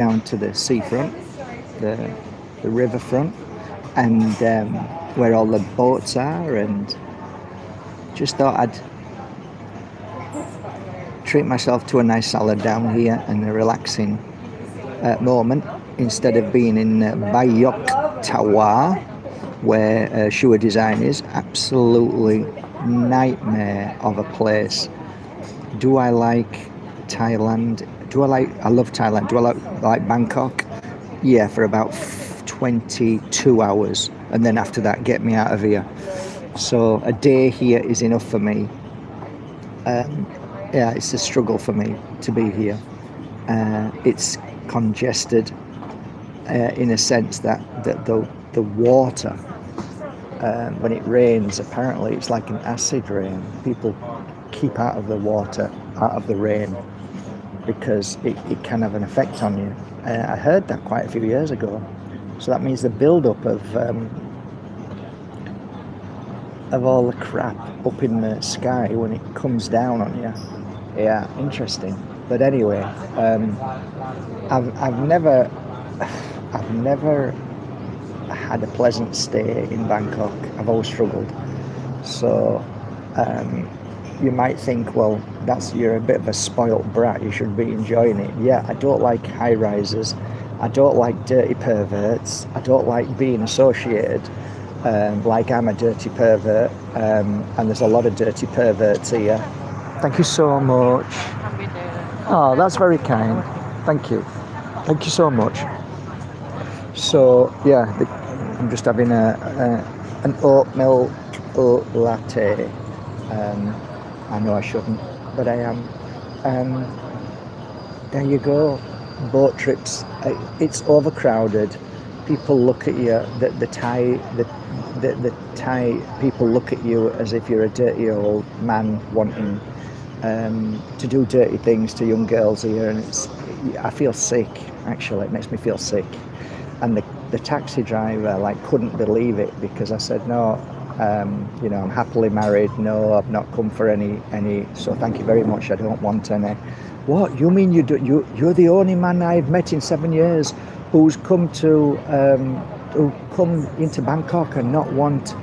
down to the seafront, the riverfront, and where all the boats are, and just thought I'd treat myself to a nice salad down here and a relaxing moment instead of being in Bangkok Tower, where Shua Design is. Absolutely nightmare of a place. Do I like Thailand? I love Thailand. Do I like Bangkok? Yeah, for about 22 hours, and then after that, get me out of here. So a day here is enough for me. Yeah, it's a struggle for me to be here. It's congested in a sense that the water, when it rains, apparently it's like an acid rain. People keep out of the water, out of the rain, because it can have an effect on you. I heard that quite a few years ago. So that means the build-up of all the crap up in the sky when it comes down on you. Yeah, interesting. But anyway, I've never had a pleasant stay in Bangkok. I've always struggled. So you might think, well, you're a bit of a spoilt brat. You should be enjoying it. Yeah, I don't like high rises. I don't like dirty perverts. I don't like being associated like I'm a dirty pervert. And there's a lot of dirty perverts here. Thank you so much. Oh, that's very kind. Thank you. Thank you so much. So yeah, I'm just having an oat milk latte. I know I shouldn't, but I am. There you go. Boat trips. It's overcrowded. People look at you. The Thai people look at you as if you're a dirty old man wanting to do dirty things to young girls here, and I feel sick. Actually, it makes me feel sick. And the taxi driver couldn't believe it, because I said no. I'm happily married. No, I've not come for any. So thank you very much. I don't want any. What you mean? You're the only man I've met in 7 years who's come into Bangkok and not want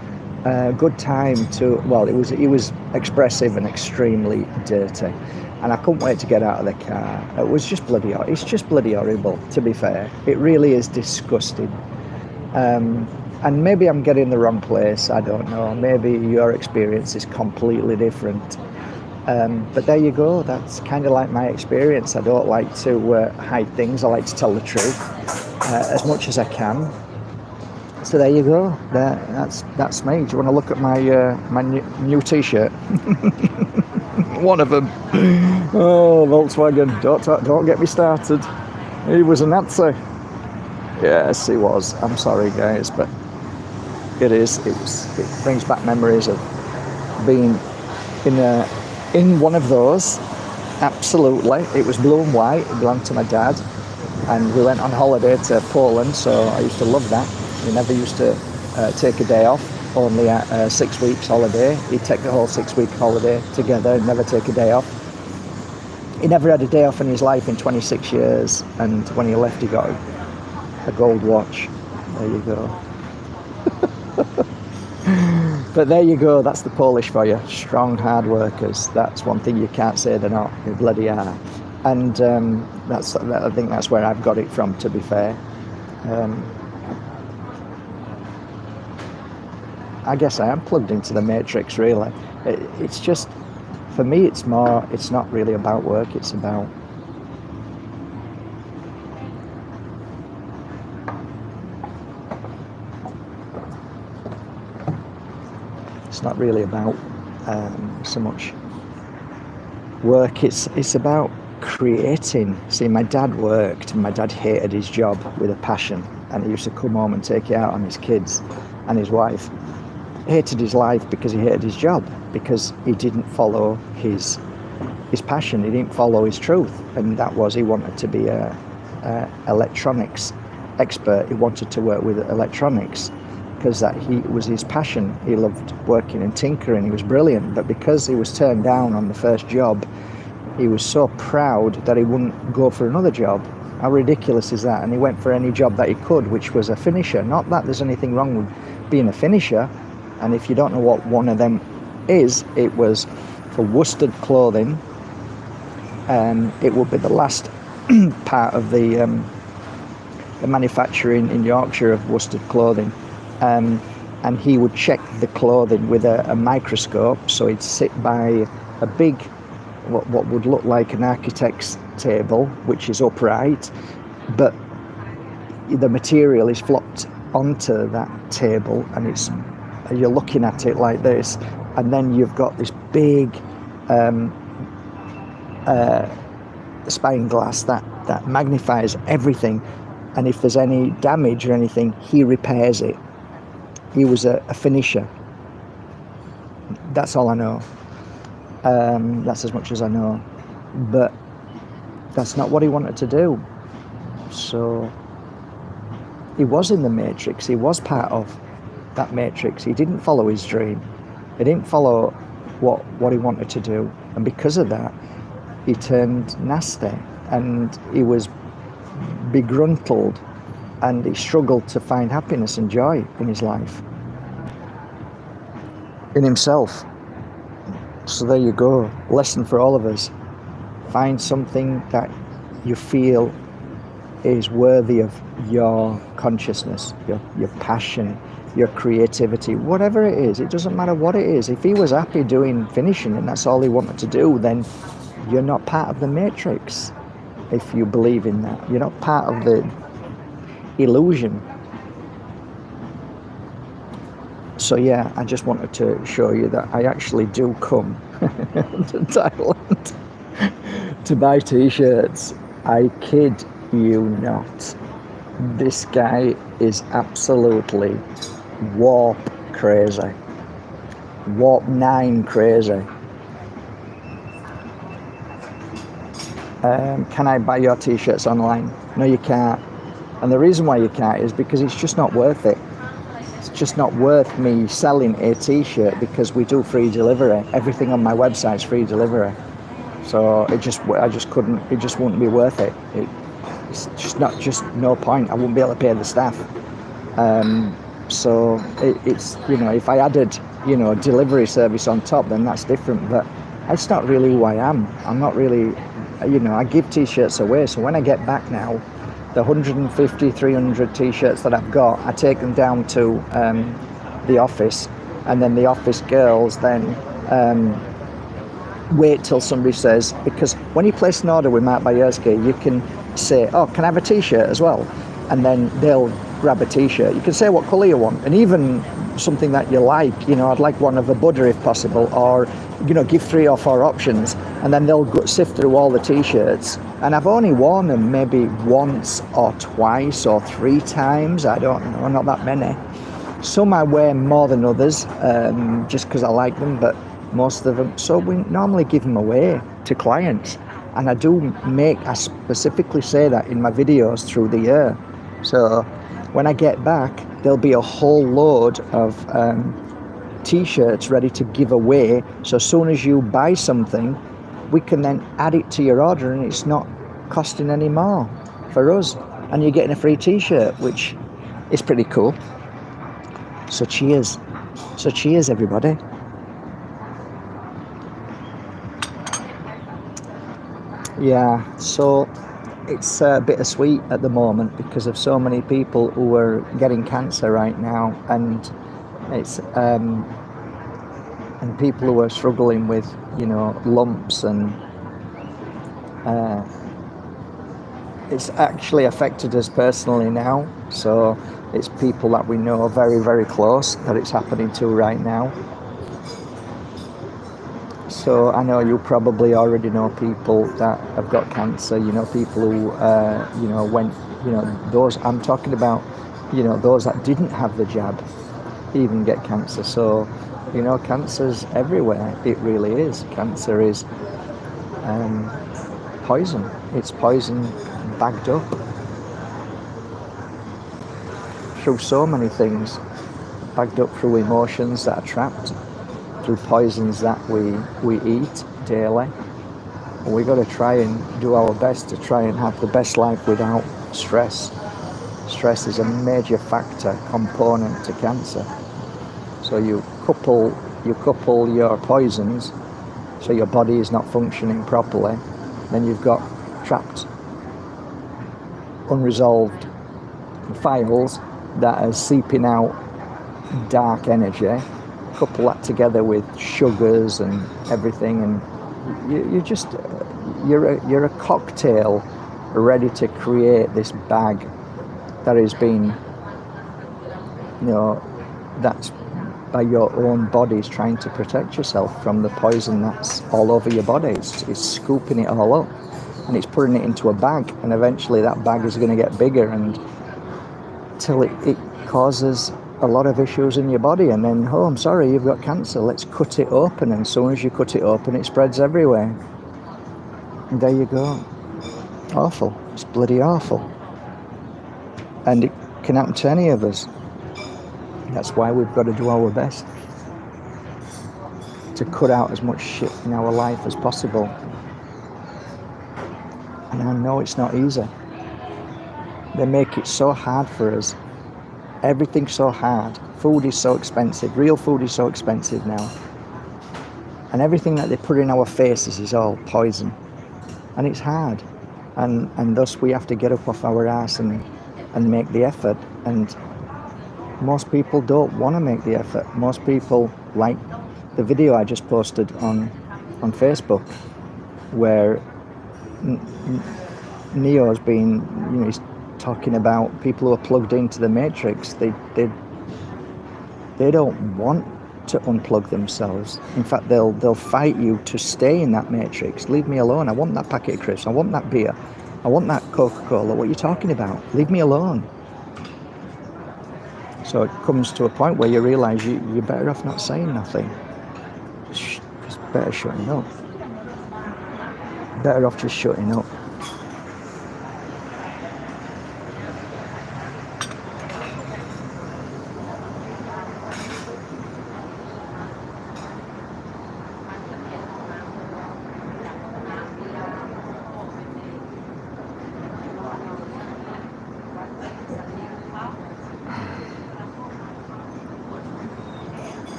a good time to. Well, he was expressive and extremely dirty, and I couldn't wait to get out of the car. It was just bloody. It's just bloody horrible. To be fair, it really is disgusting. And maybe I'm getting the wrong place, I don't know. Maybe your experience is completely different. But there you go, that's kind of like my experience. I don't like to hide things, I like to tell the truth as much as I can. So there you go, that's me. Do you want to look at my new t-shirt? One of them. Oh, Volkswagen, don't get me started. He was a Nazi. Yes, he was. I'm sorry, guys, but it brings back memories of being in one of those. Absolutely. It was blue and white. It belonged to my dad, and we went on holiday to Poland, so I used to love that. We never used to take a day off, only a 6 weeks holiday. He'd take the whole 6 week holiday together and never take a day off. He never had a day off in his life in 26 years, and when he left, he got a gold watch. There you go. But there you go, that's the Polish for you. Strong, hard workers. That's one thing you can't say they're not. They bloody are. And I think that's where I've got it from, to be fair. I guess I am plugged into the matrix, really. It's just, for me, it's not really about work, it's about not really about so much work. It's about creating. See, my dad worked, and my dad hated his job with a passion, and he used to come home and take it out on his kids and his wife. He hated his life because he hated his job, because he didn't follow his passion, he didn't follow his truth, and that was he wanted to be a electronics expert. He wanted to work with electronics, because that was his passion. He loved working and tinkering. He was brilliant, but because he was turned down on the first job, he was so proud that he wouldn't go for another job. How ridiculous is that? And he went for any job that he could, which was a finisher. Not that there's anything wrong with being a finisher. And if you don't know what one of them is, it was for worsted clothing. It would be the last part of the manufacturing in Yorkshire of worsted clothing. And he would check the clothing with a microscope. So he'd sit by a big, what would look like an architect's table, which is upright, but the material is flopped onto that table, and you're looking at it like this, and then you've got this big spine glass that magnifies everything, and if there's any damage or anything, he repairs it. He was a finisher. That's all I know. That's as much as I know, but that's not what he wanted to do. So he was in the matrix. He was part of that matrix. He didn't follow his dream. He didn't follow what he wanted to do, and because of that, he turned nasty, and he was begruntled, and he struggled to find happiness and joy in his life, in himself. So there you go. Lesson for all of us. Find something that you feel is worthy of your consciousness, your passion, your creativity, whatever it is. It doesn't matter what it is. If he was happy doing finishing and that's all he wanted to do, then you're not part of the matrix. If you believe in that, you're not part of the illusion. So yeah, I just wanted to show you that I actually do come to Thailand to buy t-shirts. I kid you not. This guy is absolutely warp crazy. Warp 9 crazy. Can I buy your t-shirts online? No, you can't. And the reason why you can't is because it's just not worth it. It's just not worth me selling a t-shirt, because we do free delivery. Everything on my website's free delivery. So I just couldn't, it just wouldn't be worth it. It's just no point. I wouldn't be able to pay the staff. So it's, if I added, delivery service on top, then that's different. But that's not really who I am. I'm not really, I give t-shirts away. So when I get back now, the 150, 300 t-shirts that I've got, I take them down to the office, and then the office girls then wait till somebody says, because when you place an order with Mark Bajerski, you can say, oh, can I have a t-shirt as well? And then they'll grab a t-shirt. You can say what colour you want, and even something that you like, I'd like one of a Buddha if possible, or, give 3 or 4 options, and then they'll sift through all the t-shirts. And I've only worn them maybe once or twice or 3 times, I don't know, not that many. Some I wear more than others, just because I like them, but most of them, so we normally give them away to clients. And I specifically say that in my videos through the year. So when I get back, there'll be a whole load of t-shirts ready to give away. So as soon as you buy something, we can then add it to your order, and it's not costing any more for us. And you're getting a free t-shirt, which is pretty cool. So cheers. So cheers, everybody. Yeah, so it's bittersweet at the moment because of so many people who are getting cancer right now, and it's and people who are struggling with lumps, and it's actually affected us personally now. So it's people that we know very, very close that it's happening to right now. So I know you probably already know people that have got cancer, people who, those I'm talking about, those that didn't have the jab even get cancer. So, cancer's everywhere. It really is. Cancer is poison. It's poison bagged up through so many things, bagged up through emotions that are trapped, through poisons that we eat daily, we got to try and do our best to try and have the best life without stress. Stress is a major factor, component to cancer. So you couple your poisons, so your body is not functioning properly, then you've got trapped, unresolved files that are seeping out dark energy. Couple that together with sugars and everything, and you're a cocktail ready to create this bag that has been, that's by your own body's trying to protect yourself from the poison that's all over your body. It's scooping it all up and it's putting it into a bag, and eventually that bag is going to get bigger and till it causes a lot of issues in your body, and then, oh, I'm sorry, you've got cancer, let's cut it open. And as soon as you cut it open, it spreads everywhere. And there you go. Awful. It's bloody awful. And it can happen to any of us. That's why we've got to do our best to cut out as much shit in our life as possible. And I know it's not easy. They make it so hard for us. Everything's so hard. Food is so expensive. Real food is so expensive now. And everything that they put in our faces is all poison. And it's hard. And thus we have to get up off our ass and make the effort. And most people don't want to make the effort. Most people, like the video I just posted on Facebook, where Neo's been, he's talking about people who are plugged into the matrix. They don't want to unplug themselves. In fact, they'll fight you to stay in that matrix. Leave me alone. I want that packet of crisps. I want that beer. I want that Coca-Cola. What are you talking about? Leave me alone. So it comes to a point where you realise you're better off not saying nothing. It's better shutting up. Better off just shutting up.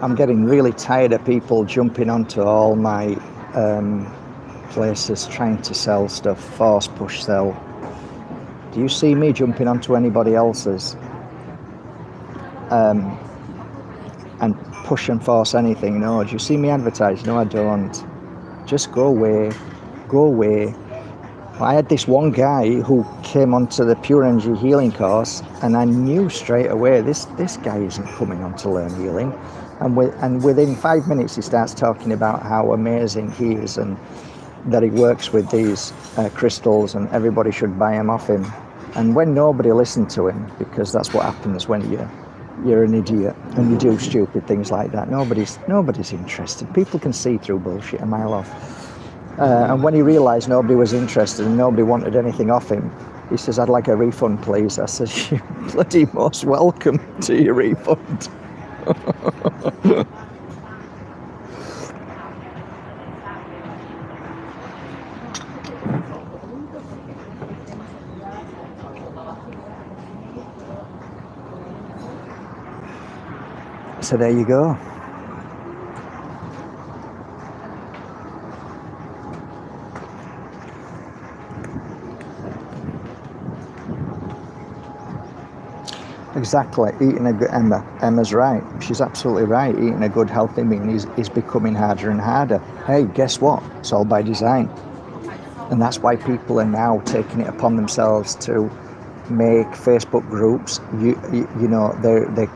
I'm getting really tired of people jumping onto all my places trying to sell stuff, force push sell. Do you see me jumping onto anybody else's and push and force anything? No. Do you see me advertise? No, I don't. Just go away. Go away. I had this one guy who came onto the Pure Energy Healing course, and I knew straight away this guy isn't coming on to learn healing. And within 5 minutes he starts talking about how amazing he is and that he works with these crystals and everybody should buy them off him. And when nobody listened to him, because that's what happens when you're an idiot and you do stupid things like that, nobody's interested. People can see through bullshit a mile off. And when he realised nobody was interested and nobody wanted anything off him, he says, I'd like a refund, please. I said, you're bloody most welcome to your refund. So there you go. Exactly. Emma's right. She's absolutely right. Eating a good healthy meal is becoming harder and harder. Hey, guess what? It's all by design. And that's why people are now taking it upon themselves to make Facebook groups. They're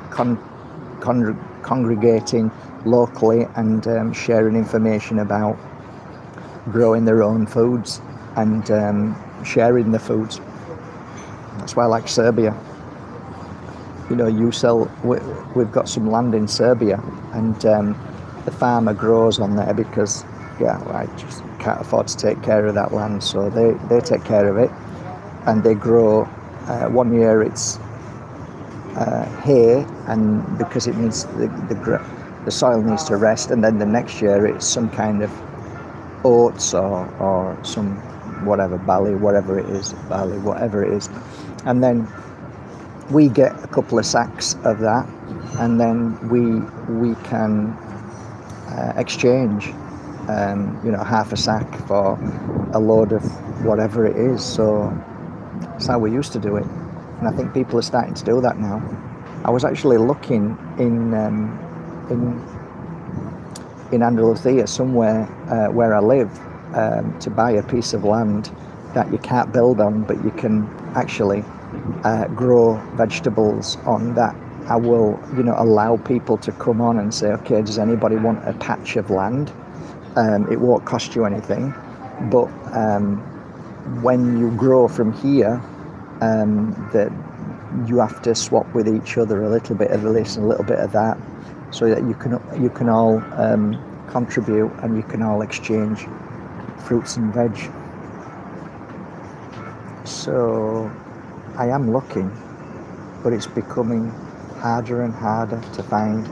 congregating locally and sharing information about growing their own foods and sharing the foods. That's why I like Serbia. We've got some land in Serbia, and the farmer grows on there because, I just can't afford to take care of that land, so they take care of it, and they grow. 1 year it's hay, and because it needs the soil needs to rest, and then the next year it's some kind of oats or some whatever barley, whatever it is, and then we get a couple of sacks of that, and then we can exchange, half a sack for a load of whatever it is. So that's how we used to do it, and I think people are starting to do that now. I was actually looking in Andalusia, somewhere where I live, to buy a piece of land that you can't build on, but you can actually grow vegetables on. That I will, allow people to come on and say, okay, does anybody want a patch of land? It won't cost you anything, but when you grow from here, that you have to swap with each other a little bit of this and a little bit of that, so that you can all contribute, and you can all exchange fruits and veg. So I am looking, but it's becoming harder and harder to find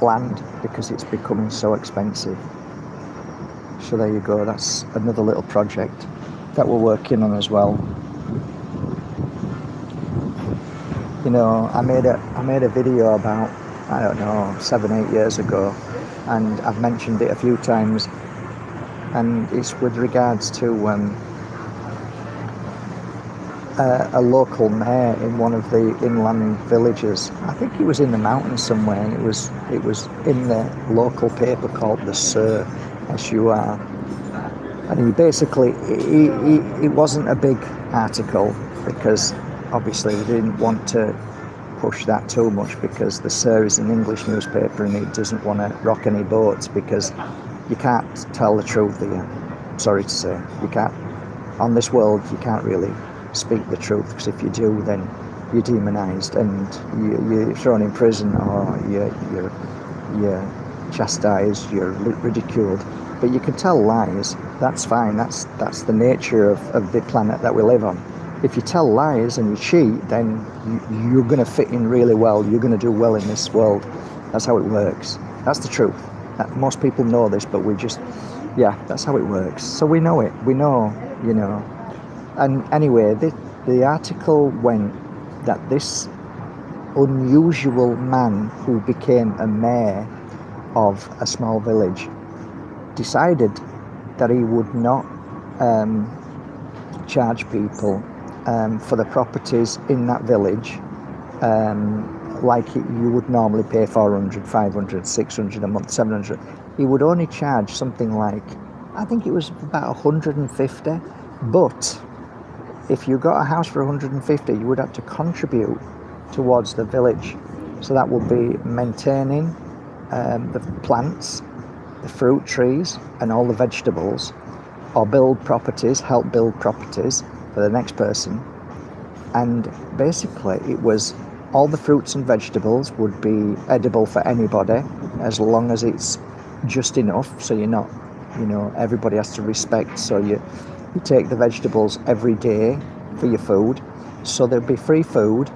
land because it's becoming so expensive. So there you go, that's another little project that we're working on as well. I made a video about, 7-8 years ago, and I've mentioned it a few times, and it's with regards to a local mayor in one of the inland villages. I think he was in the mountains somewhere, and it was in the local paper called the Sur, S-U-R. And he basically, it wasn't a big article, because obviously we didn't want to push that too much, because the Sur is an English newspaper and it doesn't want to rock any boats, because you can't tell the truth here. Sorry to say, you can't. On this world, you can't really speak the truth, because if you do, then you're demonized and you're thrown in prison, or you're chastised, you're ridiculed. But you can tell lies. That's fine. That's the nature of the planet that we live on. If you tell lies and you cheat, then you're going to fit in really well. You're going to do well in this world. That's how it works. That's the truth. Most people know this, but that's how it works. So we know it. We know, And anyway, the article went that this unusual man who became a mayor of a small village decided that he would not charge people for the properties in that village like you would normally pay 400, 500, 600 a month, 700. He would only charge something like, I think it was about 150, but if you got a house for 150, you would have to contribute towards the village. So that would be maintaining the plants, the fruit trees, and all the vegetables, or help build properties for the next person. And basically it was all the fruits and vegetables would be edible for anybody, as long as it's just enough, so you're not, everybody has to respect. So you take the vegetables every day for your food, so there'd be free food,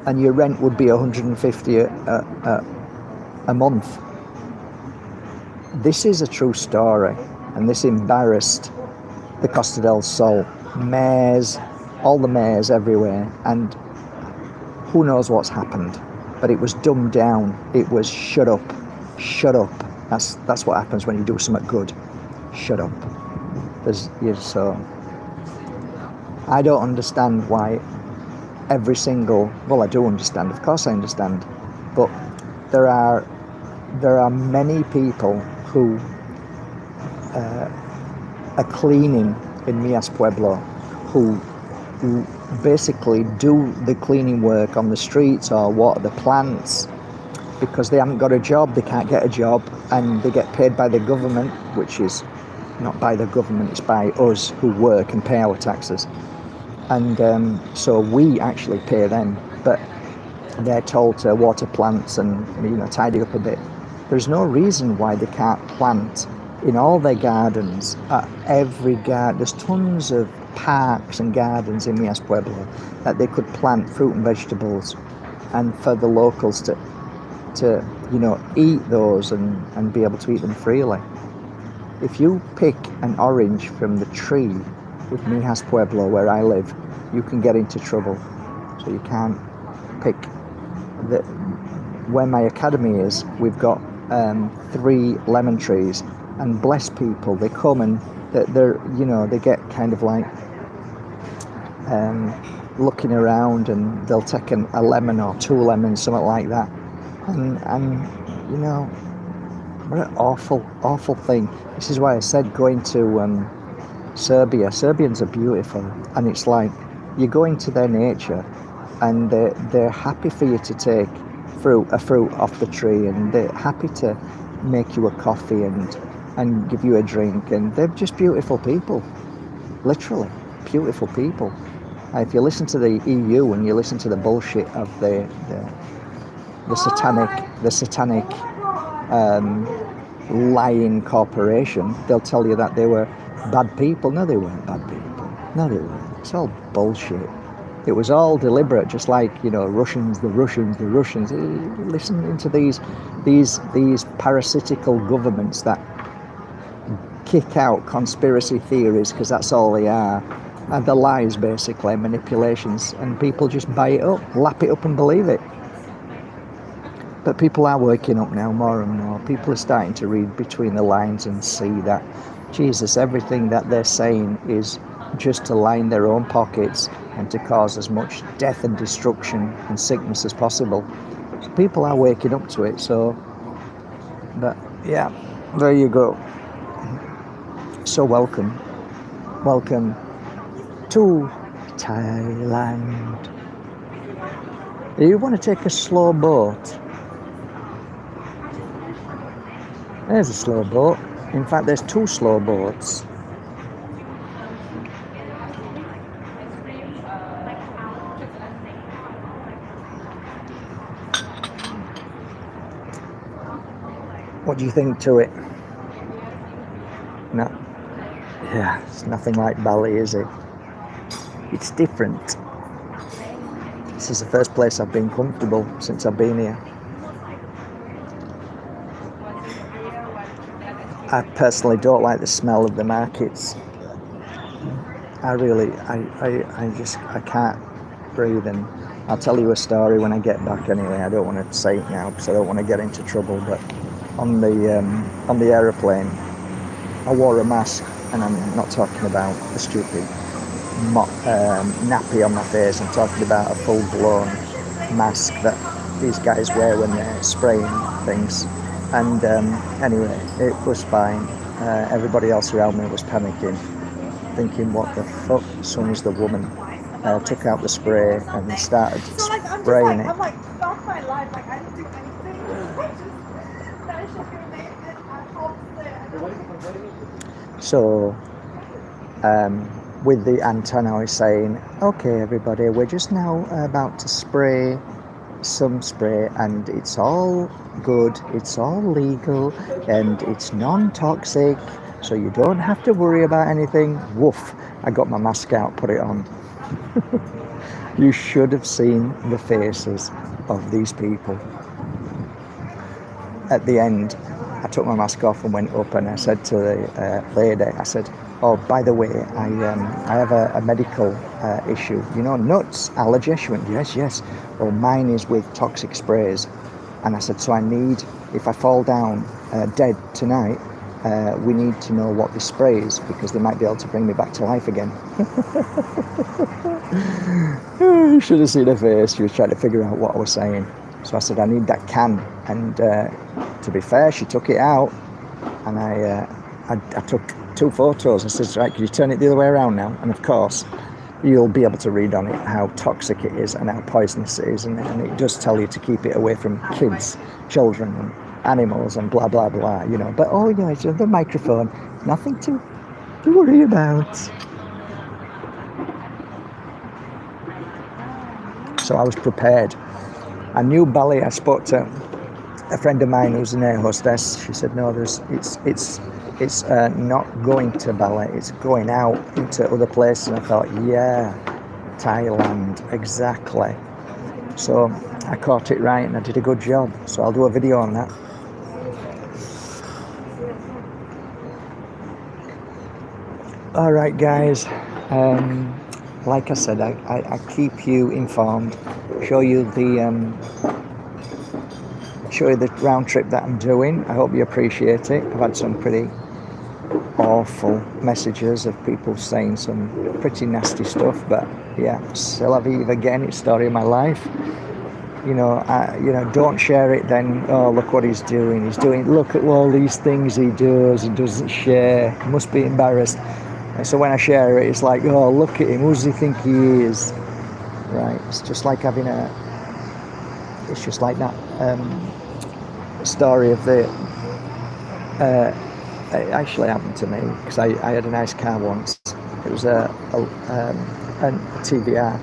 and your rent would be 150 a month. This is a true story, and this embarrassed the Costa del Sol mayors, all the mayors everywhere, and who knows what's happened, but it was dumbed down. It was shut up. That's what happens when you do something good. Shut up. So I don't understand why I do understand, of course I understand, but there are many people who are cleaning in Mias Pueblo, who basically do the cleaning work on the streets or water the plants, because they haven't got a job, they can't get a job, and they get paid by the government, which is not by the government, it's by us who work and pay our taxes. And so we actually pay them, but they're told to water plants and tidy up a bit. There's no reason why they can't plant in all their gardens, at every garden, there's tons of parks and gardens in Mias Pueblo that they could plant fruit and vegetables, and for the locals to eat those and be able to eat them freely. If you pick an orange from the tree with Mias Pueblo, where I live, you can get into trouble. So you can't pick. Where my academy is, we've got 3 lemon trees, and bless people, they come and they get kind of like looking around, and they'll take a lemon or 2 lemons, something like that, and what an awful thing. This is why I said going to Serbia. Serbians are beautiful, and it's like you go into their nature, and they're happy for you to take a fruit off the tree, and they're happy to make you a coffee and give you a drink, and they're just beautiful people, literally beautiful people. If you listen to the EU and you listen to the bullshit of the satanic lying corporation, they'll tell you that they were bad people. No, they weren't bad people. No, they weren't. It's all bullshit. It was all deliberate, just like, Russians, the Russians. Listen to these parasitical governments that kick out conspiracy theories, because that's all they are. And the lies, basically, manipulations, and people just buy it up, lap it up and believe it. But people are waking up now, more and more. People are starting to read between the lines and see that, Jesus, everything that they're saying is just to line their own pockets and to cause as much death and destruction and sickness as possible. So people are waking up to it. So, but yeah, there you go. So welcome to Thailand. You want to take a slow boat? There's a slow boat. In fact, there's 2 slow boats. What do you think to it? No. Yeah, it's nothing like Bali, is it? It's different. This is the first place I've been comfortable since I've been here. I personally don't like the smell of the markets. I can't breathe, and I'll tell you a story when I get back anyway. I don't want to say it now because I don't want to get into trouble, but on the aeroplane, I wore a mask, and I'm not talking about the stupid nappy on my face. I'm talking about a full-blown mask that these guys wear when they're spraying things. And anyway, it was fine. Everybody else around me was panicking, thinking, what the fuck? Someone's the woman. Took out the spray and started spraying it. I'm like, stop my life. Like, I didn't do anything. That is just gonna make it. So, with the antenna, I was saying, okay, everybody, we're just now about to spray some spray, and it's all good, it's all legal, and it's non-toxic, so you don't have to worry about anything. Woof, I got my mask out, put it on. You should have seen the faces of these people. At the end, I took my mask off and went up, and I said to the lady, I said, oh, by the way, I have a medical issue. Nuts, allergy. She went, yes. Well, mine is with toxic sprays. And I said, so I need, if I fall down dead tonight, we need to know what this spray is, because they might be able to bring me back to life again. You should have seen her face. She was trying to figure out what I was saying. So I said, I need that can. And to be fair, she took it out, and I took 2 photos. I said, right, can you turn it the other way around now? And of course, you'll be able to read on it how toxic it is and how poisonous it is. And it does tell you to keep it away from kids, children, and animals, and blah, blah, blah, But, it's the microphone. Nothing to worry about. So I was prepared. I knew Bali. I spoke to a friend of mine who's an air hostess, she said, no, it's not going to Bali, it's going out into other places. And I thought, yeah, Thailand, exactly. So I caught it right and I did a good job. So I'll do a video on that. All right, guys. Like I said, I keep you informed, show you the round trip that I'm doing. I hope you appreciate it. I've had some pretty awful messages of people saying some pretty nasty stuff, but yeah, c'est la vie again. It's the story of my life. Don't share it then. Oh, look what he's doing. Look at all these things he does. He doesn't share. He must be embarrassed. And so when I share it, it's like, oh, look at him. Who does he think he is? Right. It's just like that story of the. It actually happened to me because I had a nice car once. It was a TVR.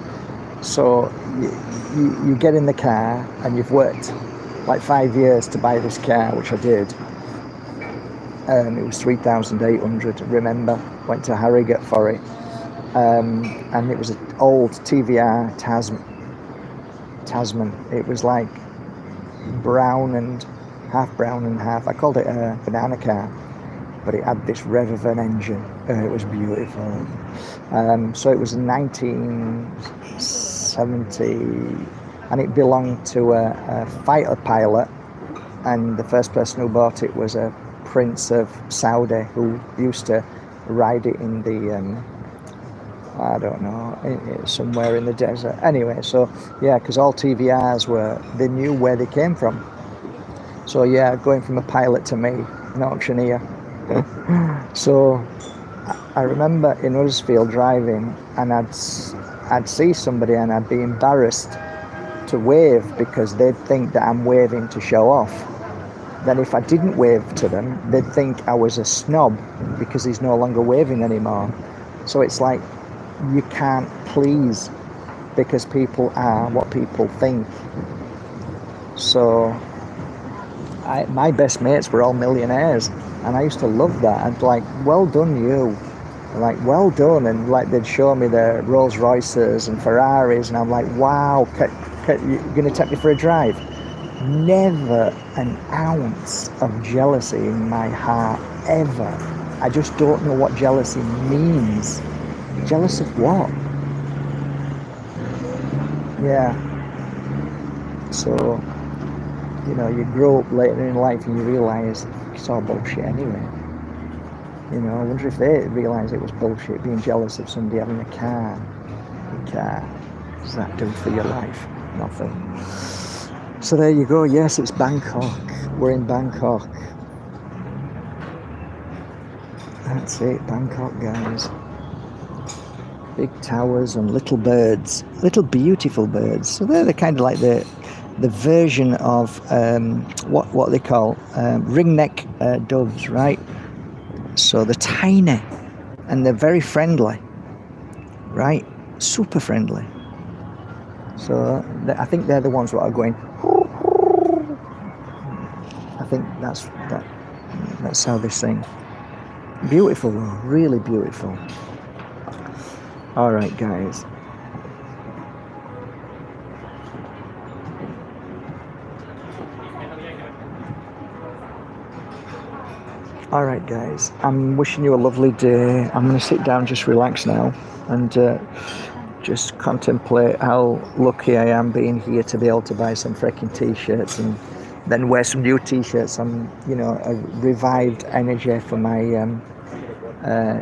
So you get in the car and you've worked like 5 years to buy this car, which I did. It was 3,800. Remember, went to Harrogate for it, and it was an old TVR Tasman. It was like brown and half. I called it a banana car, but it had this rev of an engine. It was beautiful. So it was 1970, and it belonged to a fighter pilot, and the first person who bought it was a Prince of Saudi who used to ride it in the I don't know, somewhere in the desert. Anyway, so yeah, because all TVRs they knew where they came from. So yeah, going from a pilot to me, an auctioneer. So I remember in Huddersfield driving, and I'd see somebody and I'd be embarrassed to wave because they'd think that I'm waving to show off. Then if I didn't wave to them, they'd think I was a snob because he's no longer waving anymore. So it's like you can't please because people are what people think. So my best mates were all millionaires, and I used to love that. I'd like, well done you. Like, well done. And like they'd show me their Rolls Royces and Ferraris, and I'm like, wow, you're going to take me for a drive? Never an ounce of jealousy in my heart, ever. I just don't know what jealousy means. Jealous of what? Yeah. So, you grow up later in life and you realise it's all bullshit anyway. I wonder if they realise it was bullshit, being jealous of somebody having a car. What does that do for your life? Nothing. So there you go. Yes, it's Bangkok. We're in Bangkok. That's it, Bangkok, guys. Big towers and little birds, little beautiful birds. So they're kind of like the version of what they call ringneck doves, right? So they're tiny and they're very friendly, right? Super friendly. So I think they're the ones that are going. I think that's how they sing. Beautiful though, really beautiful. All right, guys. All right, guys. I'm wishing you a lovely day. I'm going to sit down, just relax now, and just contemplate how lucky I am being here to be able to buy some freaking t-shirts and then wear some new t-shirts. I'm, a revived energy for my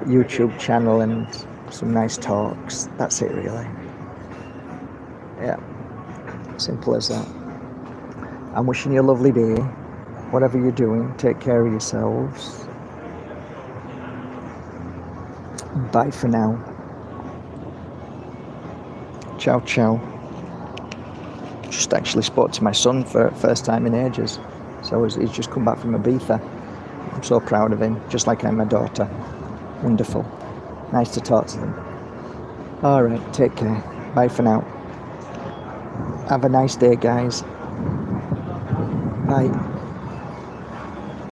YouTube channel and some nice talks. That's it, really. Yeah, simple as that. I'm wishing you a lovely day. Whatever you're doing, take care of yourselves. Bye for now. Ciao, ciao. Just actually spoke to my son for the first time in ages. So he's just come back from Ibiza. I'm so proud of him, just like I'm my daughter. Wonderful. Nice to talk to them. All right, take care. Bye for now. Have a nice day, guys. Bye.